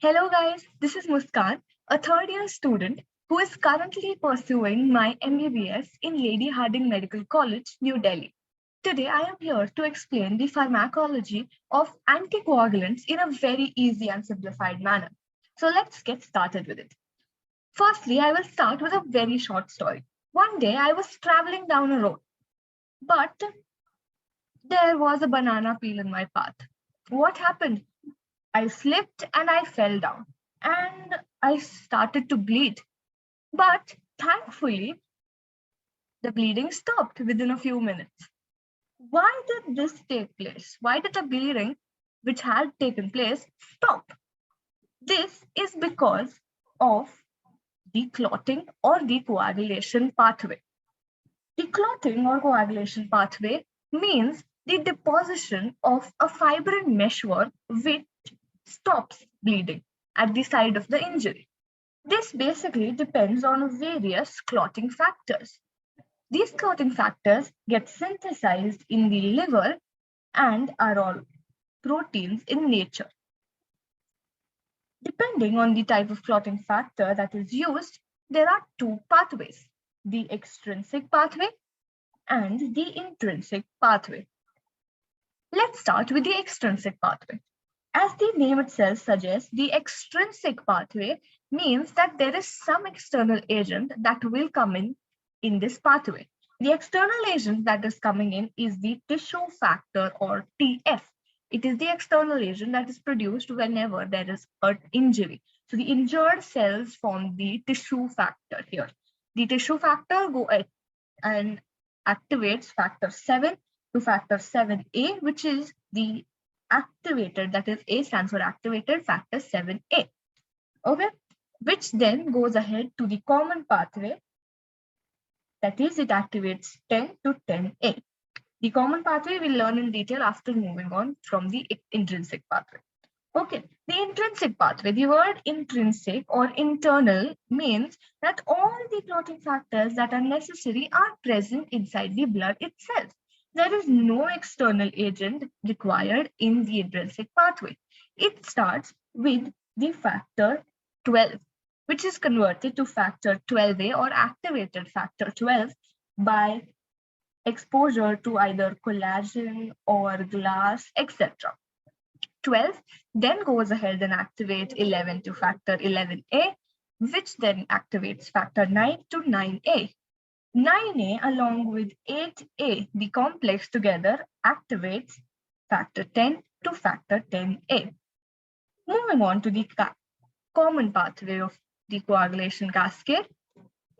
Hello guys, this is Muskan, a third year student who is currently pursuing my MBBS in Lady Hardinge Medical College, New Delhi. Today I am here to explain the pharmacology of anticoagulants in a very easy and simplified manner. So let's get started with it. Firstly, I will start with a very short story. One day I was traveling down a road, but there was a banana peel in my path. What happened? I slipped and I fell down and I started to bleed. But thankfully, the bleeding stopped within a few minutes. Why did this take place? Why did the bleeding, which had taken place, stop? This is because of the clotting or the coagulation pathway. The clotting or coagulation pathway means the deposition of a fibrin meshwork which stops bleeding at the site of the injury. This basically depends on various clotting factors. These clotting factors get synthesized in the liver and are all proteins in nature. Depending on the type of clotting factor that is used, there are two pathways, the extrinsic pathway and the intrinsic pathway. Let's start with the extrinsic pathway. As the name itself suggests, the extrinsic pathway means that there is some external agent that will come in this pathway. The external agent that is coming in is the tissue factor or TF. It is the external agent that is produced whenever there is an injury. So the injured cells form the tissue factor here. The tissue factor go and activates factor 7 to factor 7A, which is the activated, that is A stands for activated factor 7A. Okay, which then goes ahead to the common pathway, that is it activates 10 to 10A. The common pathway we'll learn in detail after moving on from the intrinsic pathway. Okay, the intrinsic pathway, the word intrinsic or internal means that all the clotting factors that are necessary are present inside the blood itself. There is no external agent required in the intrinsic pathway. It starts with the factor 12, which is converted to factor 12A or activated factor 12 by exposure to either collagen or glass, etc. 12 then goes ahead and activates 11 to factor 11A, which then activates factor 9 to 9A. 9A along with 8A, the complex together activates factor 10 to factor 10A. Moving on to the common pathway of the coagulation cascade,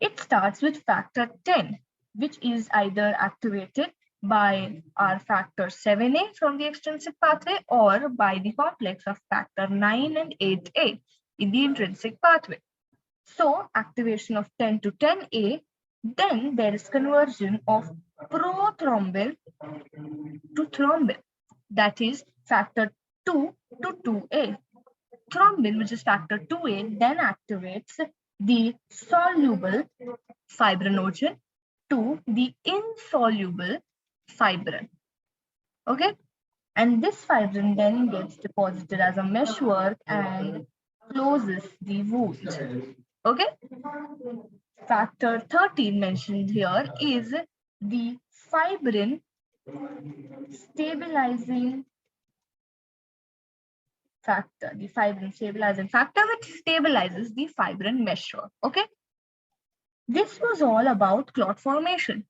it starts with factor 10, which is either activated by our factor 7A from the extrinsic pathway or by the complex of factor 9 and 8A in the intrinsic pathway. So activation of 10 to 10A, then there is conversion of prothrombin to thrombin, that is factor 2 to 2A. Thrombin, which is factor 2A, then activates the soluble fibrinogen to the insoluble fibrin. Okay, and this fibrin then gets deposited as a meshwork and closes the wound. Okay, factor 13 mentioned here is the fibrin stabilizing factor, the fibrin stabilizing factor, which stabilizes the fibrin meshwork. Okay, this was all about clot formation.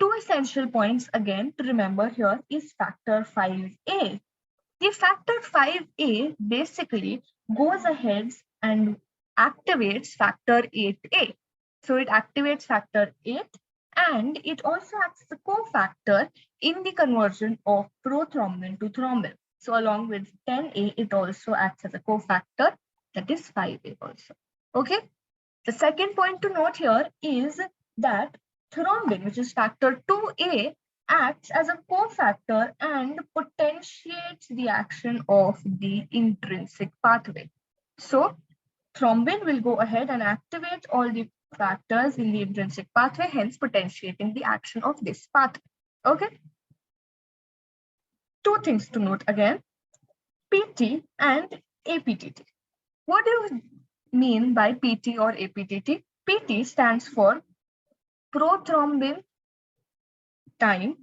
Two essential points again to remember here is factor 5A. The factor 5A basically goes ahead and activates factor 8A. So it activates factor 8 and it also acts as a cofactor in the conversion of prothrombin to thrombin. So along with 10A, it also acts as a cofactor, that is 5A also. Okay. The second point to note here is that thrombin, which is factor 2A, acts as a cofactor and potentiates the action of the intrinsic pathway. So thrombin will go ahead and activate all the factors in the intrinsic pathway, hence potentiating the action of this pathway. Okay. Two things to note again, PT and APTT. What do you mean by PT or APTT? PT stands for prothrombin time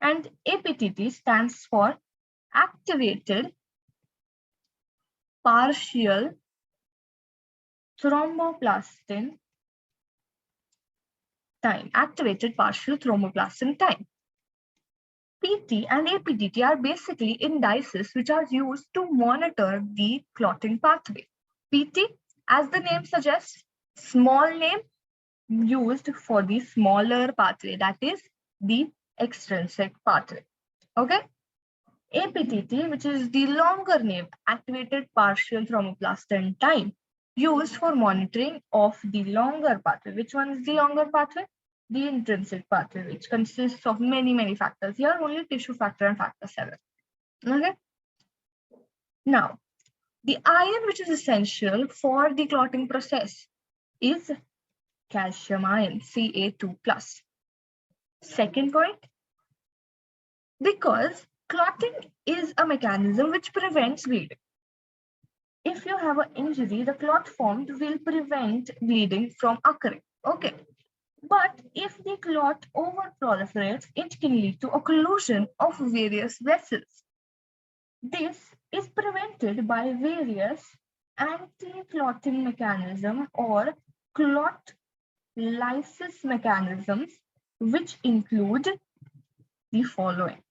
and APTT stands for activated partial thromboplastin time. Activated partial thromboplastin time. PT and APTT are basically indices which are used to monitor the clotting pathway. PT, as the name suggests, small name used for the smaller pathway, that is the extrinsic pathway. Okay. APTT, which is the longer name, activated partial thromboplastin time, used for monitoring of the longer pathway. Which one is the longer pathway? The intrinsic pathway, which consists of many factors. Here only tissue factor and factor 7. Okay. Now, the iron which is essential for the clotting process is calcium ion, Ca2+. Second point, because clotting is a mechanism which prevents bleeding. If you have an injury, the clot formed will prevent bleeding from occurring. Okay. But if the clot overproliferates, it can lead to occlusion of various vessels. This is prevented by various anti-clotting mechanisms or clot lysis mechanisms, which include the following.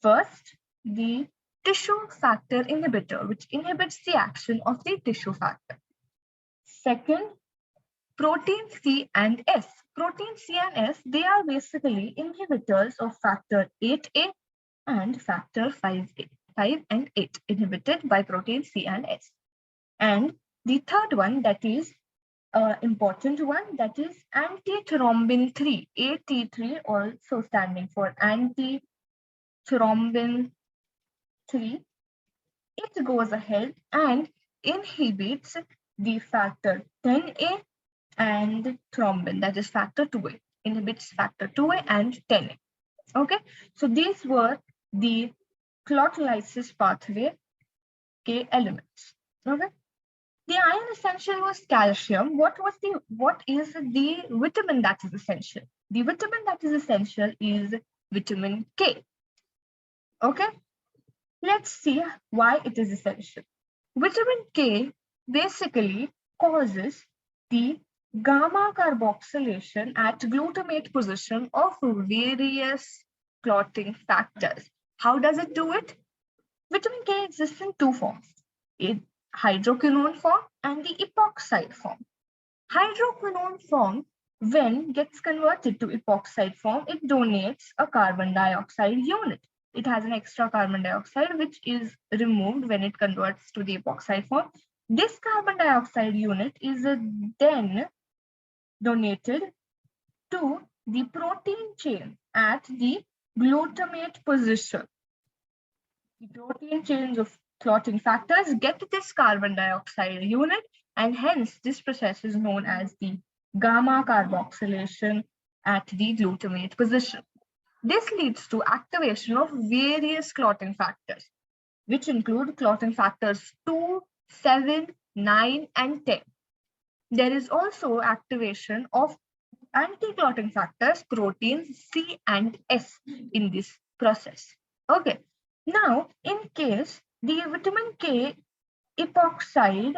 First, the tissue factor inhibitor, which inhibits the action of the tissue factor. Second, protein C and S. Protein C and S, they are basically inhibitors of factor 8A and factor 5A. 5 and 8 inhibited by protein C and S. And the third one, that is important one, that is antithrombin 3, AT3, also standing for antithrombin 3. It goes ahead and inhibits the factor 10A and thrombin, that is factor 2A, inhibits factor 2A and 10A. Okay, so these were the clot lysis pathway elements. Okay. The iron essential was calcium. What is the vitamin that is essential? The vitamin that is essential is vitamin K. Okay. Let's see why it is essential. Vitamin K basically causes the gamma carboxylation at glutamate position of various clotting factors. How does it do it? Vitamin K exists in two forms, a hydroquinone form and the epoxide form. Hydroquinone form, when gets converted to epoxide form, it donates a carbon dioxide unit. It has an extra carbon dioxide which is removed when it converts to the epoxide form. This carbon dioxide unit is then donated to the protein chain at the glutamate position. The protein chains of clotting factors get this carbon dioxide unit, and hence this process is known as the gamma carboxylation at the glutamate position. This leads to activation of various clotting factors, which include clotting factors 2, 7, 9, and 10. There is also activation of anti-clotting factors, proteins C and S in this process. Okay. Now, in case the vitamin K epoxide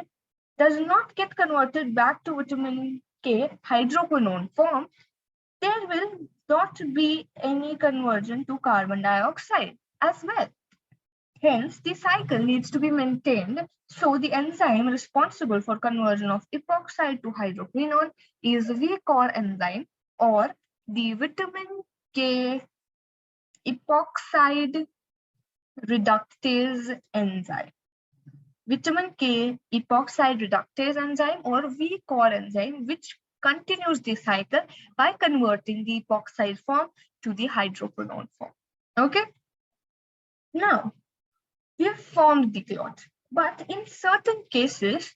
does not get converted back to vitamin K hydroquinone form, there will not be any conversion to carbon dioxide as well. Hence, the cycle needs to be maintained. So the enzyme responsible for conversion of epoxide to hydroquinone is VCOR enzyme, or the vitamin K epoxide reductase enzyme. Vitamin K epoxide reductase enzyme, or VCOR enzyme, which continues the cycle by converting the epoxide form to the hydroquinone form. Okay. Now, we have formed the clot, but in certain cases,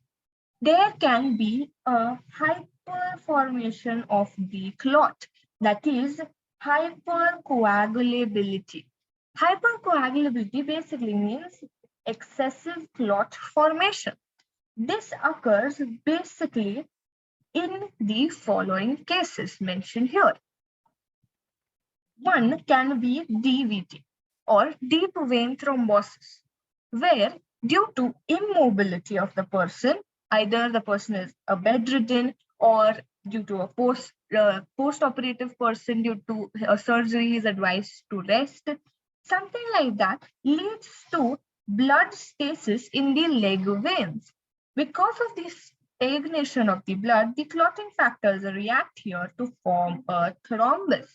there can be a hyperformation of the clot, that is hypercoagulability. Hypercoagulability basically means excessive clot formation. This occurs basically in the following cases mentioned here. One can be DVT or deep vein thrombosis, where due to immobility of the person, either the person is a bedridden or due to a post-operative person due to a surgery is advised to rest, something like that leads to blood stasis in the leg veins. Because of the stagnation of the blood, the clotting factors react here to form a thrombus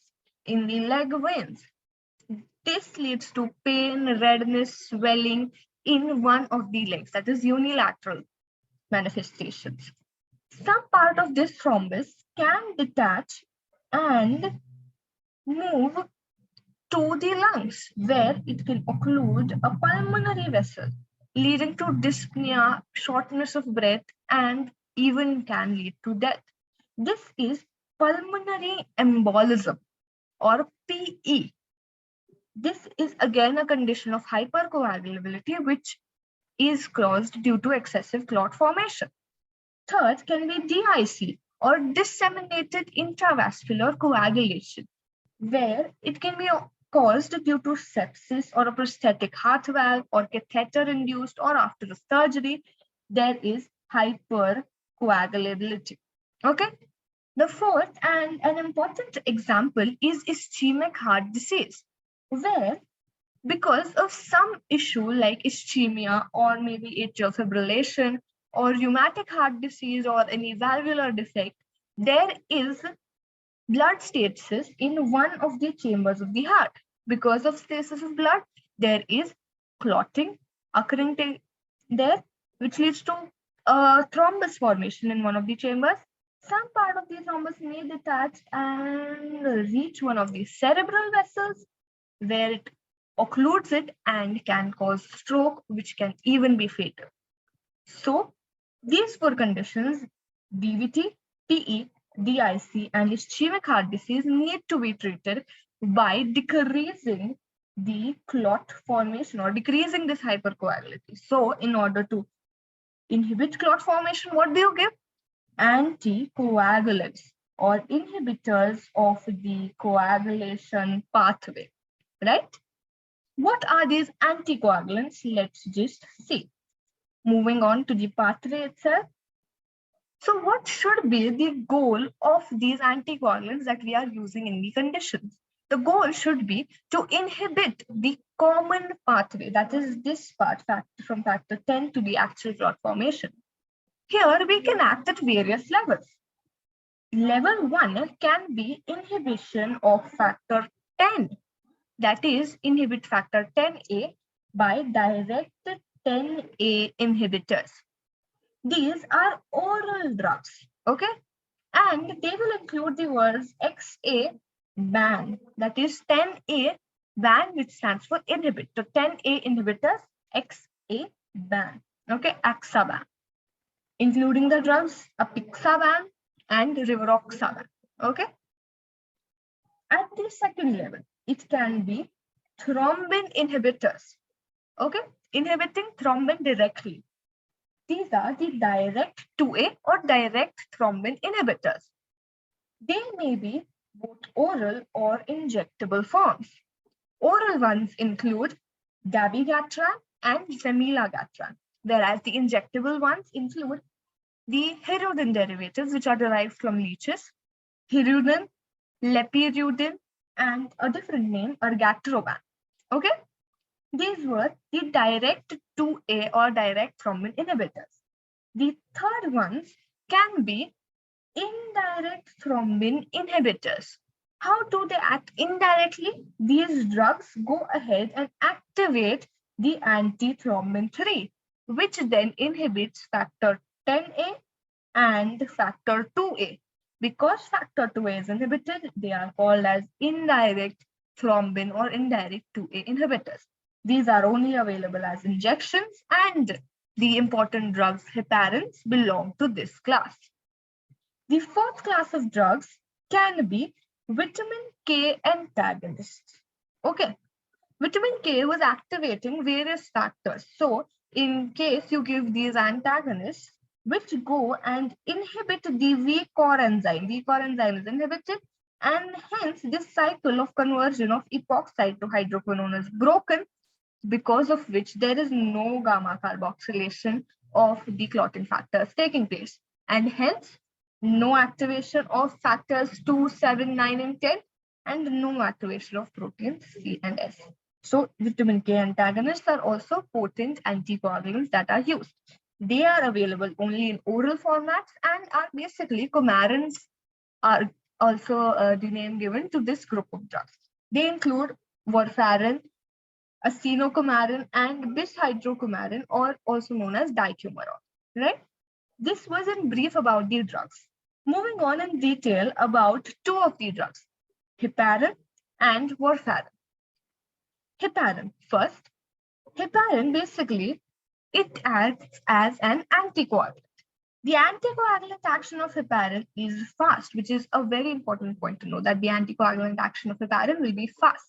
in the leg veins. This leads to pain, redness, swelling in one of the legs, that is unilateral manifestations. Some part of this thrombus can detach and move to the lungs, where it can occlude a pulmonary vessel, leading to dyspnea, shortness of breath, and even can lead to death. This is pulmonary embolism or PE. This is again a condition of hypercoagulability, which is caused due to excessive clot formation. Third can be DIC or disseminated intravascular coagulation, where it can be caused due to sepsis or a prosthetic heart valve or catheter induced or after a surgery. There is hypercoagulability. Okay. The fourth and an important example is ischemic heart disease, where because of some issue like ischemia or maybe atrial fibrillation or rheumatic heart disease or any valvular defect, there is blood stasis in one of the chambers of the heart. Because of stasis of blood, there is clotting occurring there, which leads to thrombus formation in one of the chambers. Some part of the thrombus may detach and reach one of the cerebral vessels, where it occludes it and can cause stroke, which can even be fatal. So these four conditions, DVT, PE, DIC, and ischemic heart disease, need to be treated by decreasing the clot formation or decreasing this hypercoagulability. So in order to inhibit clot formation, what do you give? Anticoagulants or inhibitors of the coagulation pathway, right? What are these anticoagulants? Let's just see. Moving on to the pathway itself. So what should be the goal of these anticoagulants that we are using in the conditions? The goal should be to inhibit the common pathway, that is this part from factor 10 to the actual clot formation. Here we can act at various levels. Level 1 can be inhibition of factor 10, that is inhibit factor 10A by direct 10A inhibitors. These are oral drugs, okay? And they will include the words XA ban, that is 10A ban, which stands for inhibit. So 10A inhibitors, XA ban, okay? Axaban, including the drugs apixaban and rivaroxaban, okay? At the second level, it can be thrombin inhibitors, okay? Inhibiting thrombin directly. These are the direct 2A or direct thrombin inhibitors. They may be both oral or injectable forms. Oral ones include dabigatran and zemilagatran, whereas the injectable ones include the hirudin derivatives, which are derived from leeches, hirudin, lepirudin, and a different name, ergatroban. Okay? These were the direct 2A or direct thrombin inhibitors. The third ones can be indirect thrombin inhibitors. How do they act indirectly? These drugs go ahead and activate the antithrombin 3, which then inhibits factor 10A and factor 2A. Because factor 2A is inhibited, they are called as indirect thrombin or indirect 2A inhibitors. These are only available as injections, and the important drugs heparins belong to this class. The fourth class of drugs can be vitamin K antagonists. Okay, vitamin K was activating various factors. So in case you give these antagonists, which go and inhibit the weak core enzyme. Weak core enzyme is inhibited, and hence this cycle of conversion of epoxide to hydroquinone is broken, because of which there is no gamma carboxylation of the clotting factors taking place, and hence no activation of factors 2, 7, 9, and 10, and no activation of proteins C and S. So vitamin K antagonists are also potent anticoagulants that are used. They are available only in oral formats and are basically coumarins, are also the name given to this group of drugs. They include warfarin, acetylcoumarin, and bishydrocoumarin, or also known as dicumarol, right? This was in brief about the drugs. Moving on in detail about two of the drugs, heparin and warfarin. Heparin, first. Heparin basically, it acts as an anticoagulant. The anticoagulant action of heparin is fast, which is a very important point to know, that the anticoagulant action of heparin will be fast.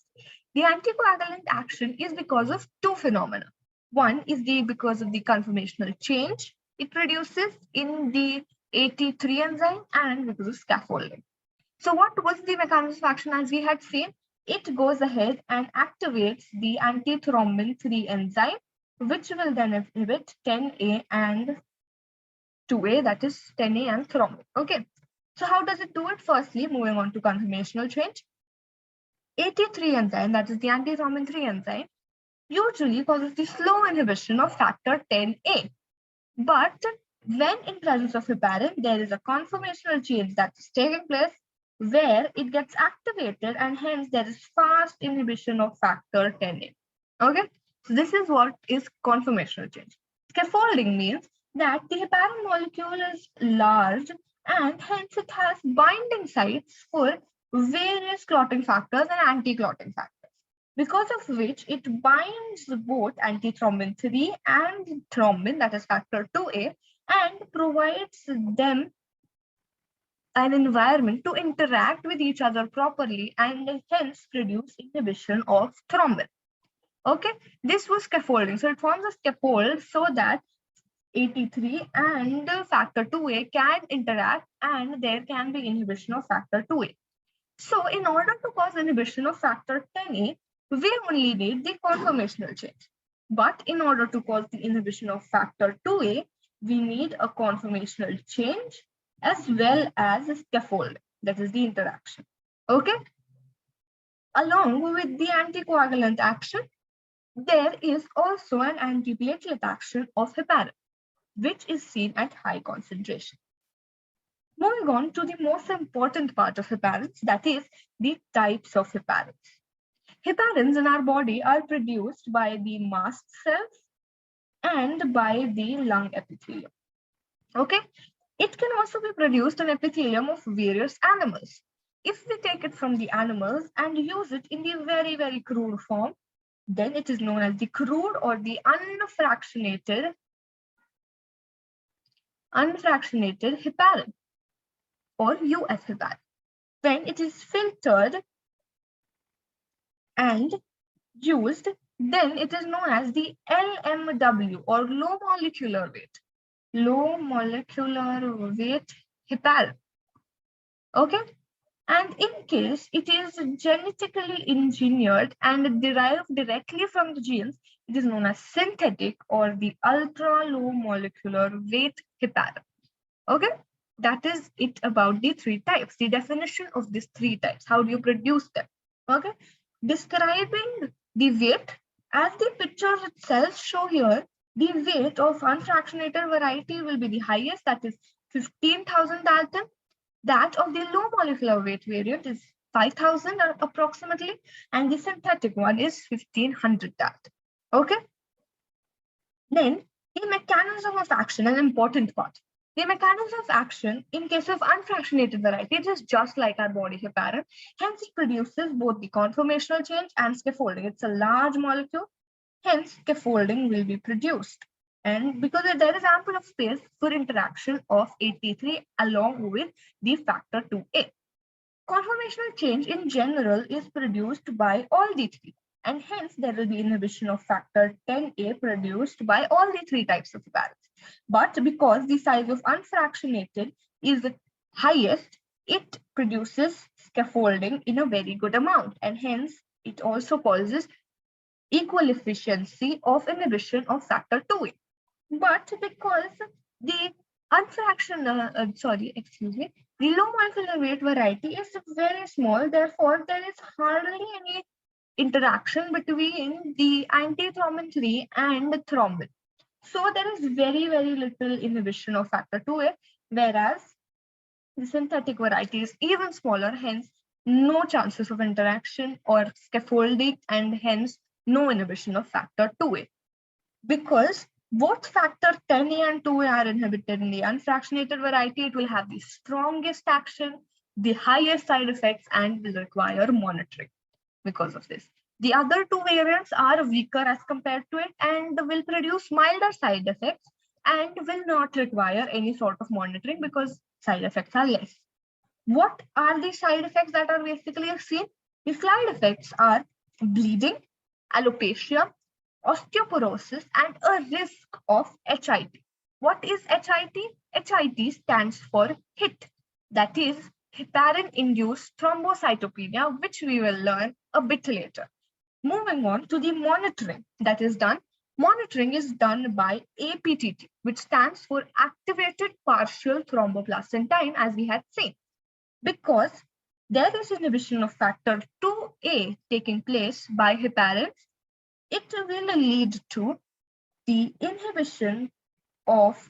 The anticoagulant action is because of two phenomena. One is because of the conformational change it produces in the AT3 enzyme, and because of scaffolding. So what was the mechanism of action as we had seen? It goes ahead and activates the antithrombin 3 enzyme, which will then inhibit 10A and 2A, that is 10A and thrombin. Okay. So how does it do it? Firstly, moving on to conformational change. AT3 enzyme, that is the antithrombin 3 enzyme, usually causes the slow inhibition of factor 10A. But when in presence of heparin, there is a conformational change that is taking place where it gets activated, and hence there is fast inhibition of factor 10A. Okay, so this is what is conformational change. Scaffolding means that the heparin molecule is large, and hence it has binding sites for various clotting factors and anti-clotting factors, because of which it binds both antithrombin 3 and thrombin, that is factor 2A, and provides them an environment to interact with each other properly, and hence produce inhibition of thrombin. Okay, this was scaffolding. So it forms a scaffold so that AT3 and factor 2A can interact, and there can be inhibition of factor 2A. So in order to cause inhibition of factor 10A, we only need the conformational change. But in order to cause the inhibition of factor 2A, we need a conformational change as well as a scaffolding, that is the interaction. Okay. Along with the anticoagulant action, there is also an antiplatelet action of heparin, which is seen at high concentration. Moving on to the most important part of heparins, that is the types of heparins. Heparins in our body are produced by the mast cells and by the lung epithelium. Okay, it can also be produced in epithelium of various animals. If we take it from the animals and use it in the very, very crude form, then it is known as the crude or the unfractionated heparin, or US heparin. When it is filtered and used, then it is known as the LMW, or low molecular weight heparin. Okay, and in case it is genetically engineered and derived directly from the genes, it is known as synthetic or the ultra low molecular weight heparin. Okay, that is it about the three types, the definition of these three types. How do you produce them? Okay, describing the weight, as the pictures itself show here, the weight of unfractionated variety will be the highest, that is 15,000 Dalton. That of the low molecular weight variant is 5,000 approximately, and the synthetic one is 1,500 Dalton. Okay. Then the mechanism of action, an important part. The mechanism of action in case of unfractionated variety, it is just like our body heparin. Hence, it produces both the conformational change and scaffolding. It's a large molecule, hence scaffolding will be produced. And because there is ample of space for interaction of AT3 along with the factor 2A. Conformational change in general is produced by all the three. and hence there will be inhibition of factor 10A produced by all the three types of heparins. But because the size of unfractionated is highest, it produces scaffolding in a very good amount, and hence it also causes equal efficiency of inhibition of factor 2A. But because the the low molecular weight variety is very small, therefore there is hardly any interaction between the antithrombin 3 and the thrombin. So there is very, very little inhibition of factor 2A, whereas the synthetic variety is even smaller, hence no chances of interaction or scaffolding, and hence no inhibition of factor 2A. Because both factor 10A and 2A are inhibited in the unfractionated variety, it will have the strongest action, the highest side effects, and will require monitoring because of this. The other two variants are weaker as compared to it and will produce milder side effects and will not require any sort of monitoring because side effects are less. What are the side effects that are basically seen? The side effects are bleeding, alopecia, osteoporosis, and a risk of HIT. What is HIT? HIT stands for HIT, that is heparin-induced thrombocytopenia, which we will learn a bit later. Moving on to the monitoring that is done. Monitoring is done by APTT, which stands for activated partial thromboplastin time, as we had seen. Because there is inhibition of factor 2A taking place by heparins, it will lead to the inhibition of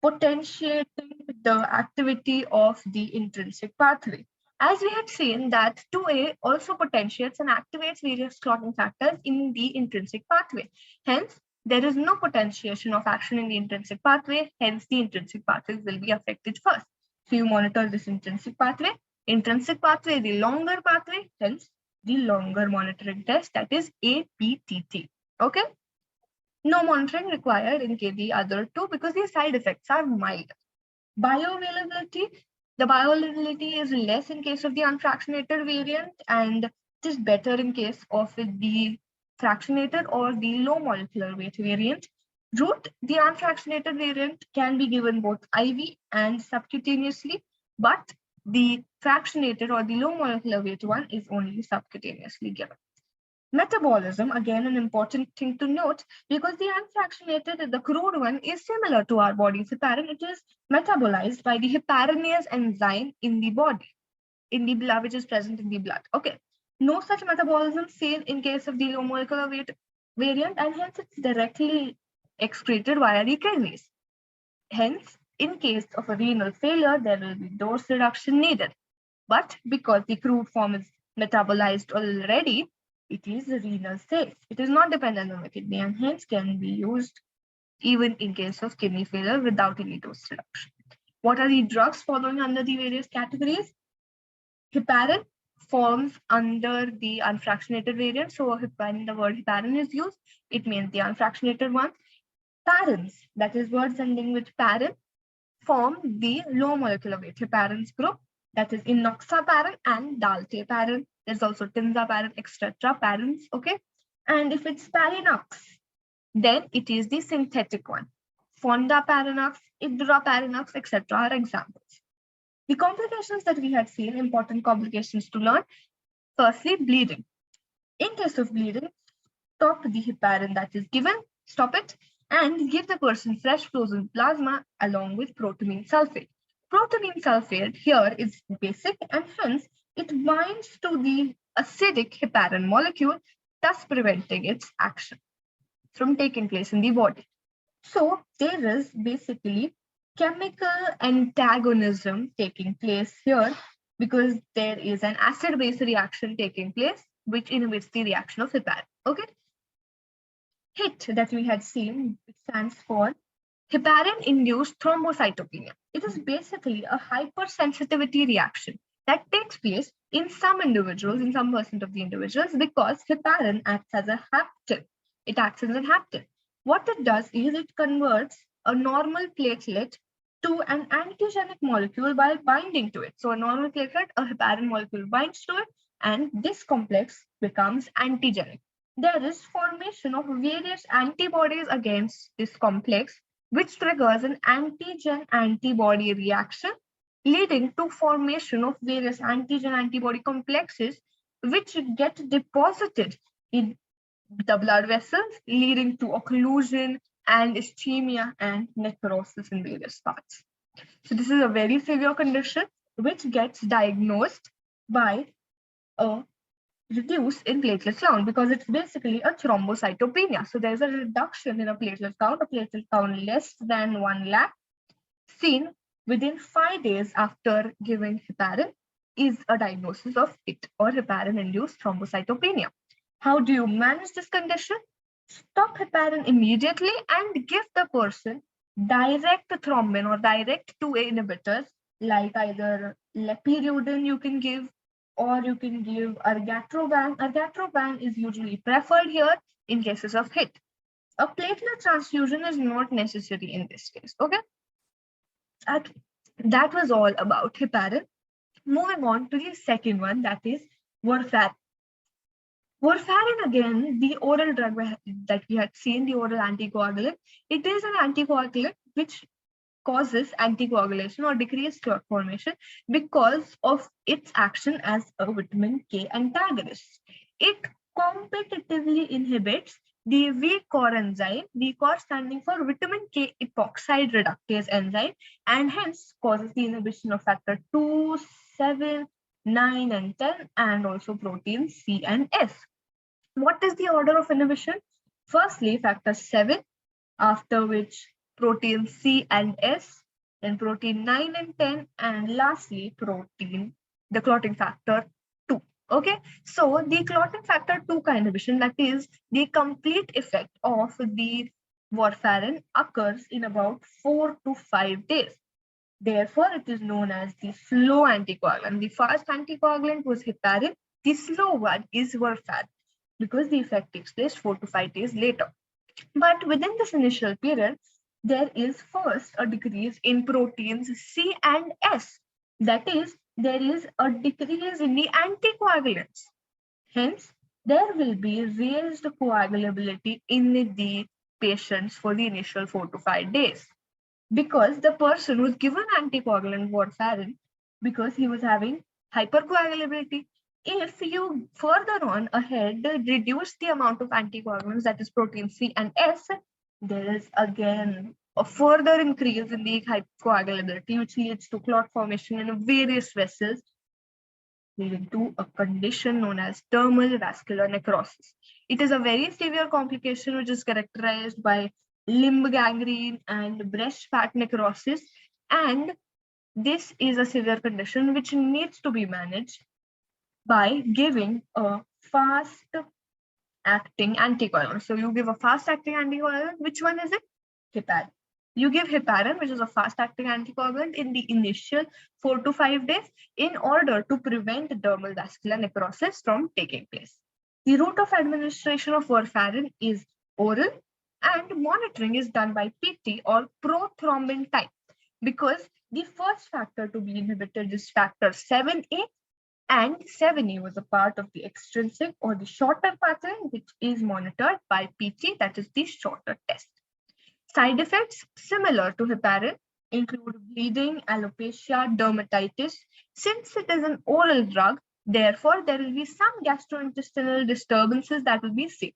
potentiating the activity of the intrinsic pathway. As we had seen that 2A also potentiates and activates various clotting factors in the intrinsic pathway. Hence, there is no potentiation of action in the intrinsic pathway. Hence, the intrinsic pathways will be affected first. So you monitor this intrinsic pathway. Intrinsic pathway, the longer pathway, hence the longer monitoring test, that is APTT. Okay. No monitoring required in the other two because the side effects are mild. Bioavailability. The bioavailability is less in case of the unfractionated variant and it is better in case of the fractionated or the low molecular weight variant. Route, the unfractionated variant can be given both IV and subcutaneously, but the fractionated or the low molecular weight one is only subcutaneously given. Metabolism, again, an important thing to note, because the unfractionated, the crude one, is similar to our body's heparin. It is metabolized by the heparinase enzyme in the body, in the blood, which is present in the blood. Okay. No such metabolism seen in case of the low molecular weight variant, and hence it's directly excreted via the kidneys. Hence, in case of a renal failure, there will be dose reduction needed. But because the crude form is metabolized already, it is renal safe. It is not dependent on the kidney and hence can be used even in case of kidney failure without any dose reduction. What are the drugs following under the various categories? Heparin forms under the unfractionated variant. So when the word heparin is used, it means the unfractionated one. Parins, that is words ending with parin, form the low molecular weight heparins group, that is enoxaparin and dalteparin. There's also tinzaparin, etc. parins, okay? And if it's parinox, then it is the synthetic one. Fondaparinox, idraparinox, etc. are examples. The complications that we had seen, important complications to learn. Firstly, bleeding. In case of bleeding, stop the heparin that is given, stop it, and give the person fresh frozen plasma along with protamine sulfate. Protamine sulfate here is basic and hence it binds to the acidic heparin molecule, thus preventing its action from taking place in the body. So there is basically chemical antagonism taking place here because there is an acid-base reaction taking place which inhibits the reaction of heparin. Okay. HIT that we had seen, it stands for heparin-induced thrombocytopenia. It is basically a hypersensitivity reaction that takes place in some individuals, in some percent of the individuals, because heparin acts as a hapten. It acts as a hapten. What it does is it converts a normal platelet to an antigenic molecule by binding to it. So a normal platelet, a heparin molecule binds to it and this complex becomes antigenic. There is formation of various antibodies against this complex, which triggers an antigen-antibody reaction, leading to formation of various antigen-antibody complexes, which get deposited in the blood vessels, leading to occlusion and ischemia and necrosis in various parts. So this is a very severe condition which gets diagnosed by a reduce in platelet count, because it's basically a thrombocytopenia. So there's a reduction in a platelet count less than 1 lakh, seen within 5 days after giving heparin, is a diagnosis of HIT or heparin-induced thrombocytopenia. How do you manage this condition? Stop heparin immediately and give the person direct thrombin or direct 2A inhibitors, like either lepirudin you can give, or you can give argatroban. Argatroban is usually preferred here in cases of HIT. A platelet transfusion is not necessary in this case. Okay, that was all about heparin. Moving on to the second one, that is warfarin. Warfarin, again, the oral drug that we had seen, the oral anticoagulant, it is an anticoagulant which causes anticoagulation or decreased clot formation because of its action as a vitamin K antagonist. It competitively inhibits the VCOR enzyme, VCOR standing for vitamin K epoxide reductase enzyme, and hence causes the inhibition of factor 2, 7, 9, and 10, and also protein C and S. What is the order of inhibition? Firstly, factor 7, after which protein C and S, then protein 9 and 10, and lastly, the clotting factor 2. Okay, so the clotting factor 2 inhibition, that is the complete effect of the warfarin, occurs in about 4 to 5 days. Therefore, it is known as the slow anticoagulant. The fast anticoagulant was heparin. The slow one is warfarin, because the effect takes place 4 to 5 days later. But within this initial period, there is first a decrease in proteins C and S. That is, there is a decrease in the anticoagulants. Hence, there will be raised coagulability in the patients for the initial 4 to 5 days. Because the person was given anticoagulant warfarin because he was having hypercoagulability. If you further on ahead reduce the amount of anticoagulants, that is protein C and S, there is again a further increase in the hypercoagulability, which leads to clot formation in various vessels, leading to a condition known as dermal vascular necrosis. It is a very severe complication which is characterized by limb gangrene and breast fat necrosis, and this is a severe condition which needs to be managed by giving a fast acting anticoagulant. So you give a fast acting anticoagulant. Which one is it? Heparin. You give heparin, which is a fast acting anticoagulant, in the initial 4 to 5 days in order to prevent dermal vascular necrosis from taking place. The route of administration of warfarin is oral, and monitoring is done by PT or prothrombin type, because the first factor to be inhibited is factor 7A, and 7A was a part of the extrinsic or the shorter pathway, which is monitored by PT, that is the shorter test. Side effects similar to heparin include bleeding, alopecia, dermatitis. Since it is an oral drug, therefore there will be some gastrointestinal disturbances that will be seen.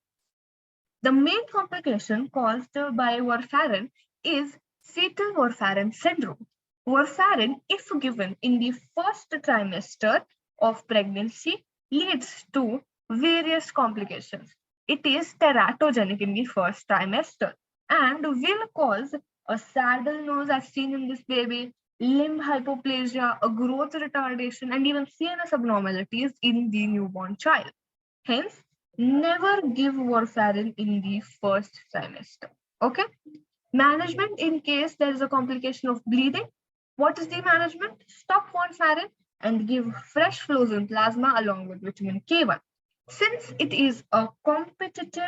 The main complication caused by warfarin is fetal warfarin syndrome. Warfarin, if given in the first trimester of pregnancy, leads to various complications. It is teratogenic in the first trimester and will cause a saddle nose as seen in this baby, limb hypoplasia, a growth retardation, and even CNS abnormalities in the newborn child. Hence, never give warfarin in the first trimester. Okay. Management in case there is a complication of bleeding. What is the management? Stop warfarin and give fresh flows in plasma along with vitamin K1. Since it is a competitive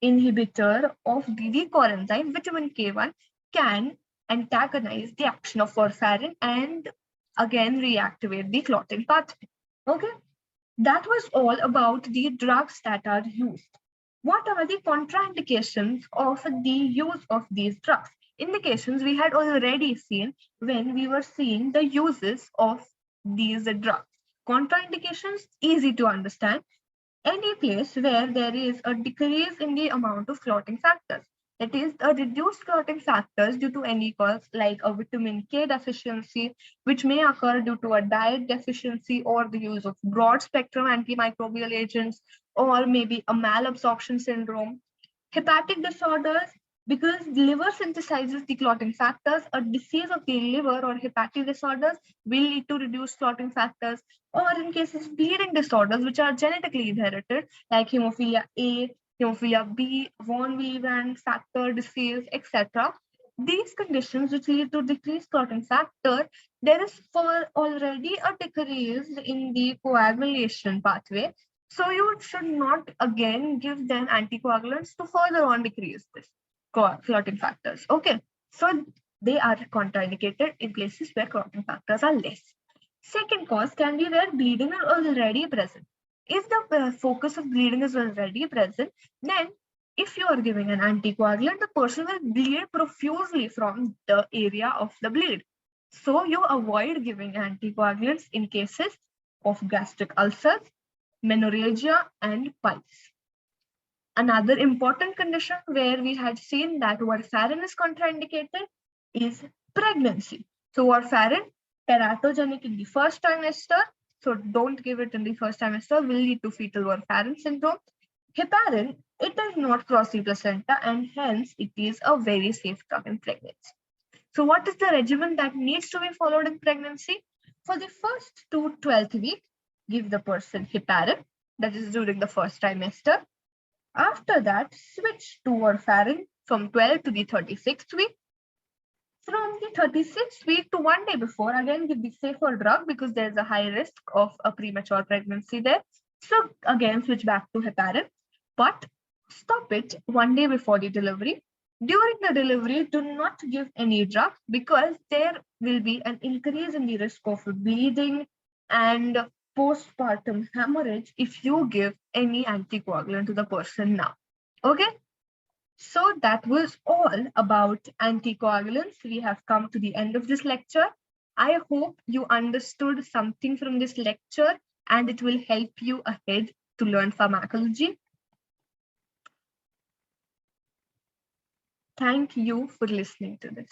inhibitor of the VCOR enzyme, vitamin K1 can antagonize the action of warfarin and again reactivate the clotting pathway. Okay, that was all about the drugs that are used. What are the contraindications of the use of these drugs? Indications we had already seen when we were seeing the uses of these drugs. Contraindications, easy to understand. Any place where there is a decrease in the amount of clotting factors. That is, a reduced clotting factors due to any cause like a vitamin K deficiency, which may occur due to a diet deficiency or the use of broad spectrum antimicrobial agents, or maybe a malabsorption syndrome. Hepatic disorders, because liver synthesizes the clotting factors, a disease of the liver or hepatic disorders will lead to reduced clotting factors, or in cases bleeding disorders which are genetically inherited, like hemophilia A, hemophilia B, von Willebrand factor disease, etc. These conditions which lead to decreased clotting factor, there is for already a decrease in the coagulation pathway, so you should not again give them anticoagulants to further on decrease this clotting factors. Okay, so they are contraindicated in places where clotting factors are less. Second cause can be where bleeding is already present. If the focus of bleeding is already present, then if you are giving an anticoagulant, the person will bleed profusely from the area of the bleed. So you avoid giving anticoagulants in cases of gastric ulcers, menorrhagia, and piles. Another important condition where we had seen that warfarin is contraindicated is pregnancy. So warfarin, teratogenic in the first trimester, so don't give it in the first trimester, will lead to fetal warfarin syndrome. Heparin, it does not cross the placenta and hence it is a very safe drug in pregnancy. So what is the regimen that needs to be followed in pregnancy? For the first to 12th week, give the person heparin, that is during the first trimester. After that, switch to warfarin from 12th to the 36th week. From the 36th week to 1 day before, again give the safer drug because there's a high risk of a premature pregnancy there. So again, switch back to heparin, but stop it 1 day before the delivery. During the delivery, do not give any drug because there will be an increase in the risk of bleeding and postpartum hemorrhage if you give any anticoagulant to the person now. Okay, so that was all about anticoagulants. We have come to the end of this lecture. I hope you understood something from this lecture and it will help you ahead to learn pharmacology. Thank you for listening to this.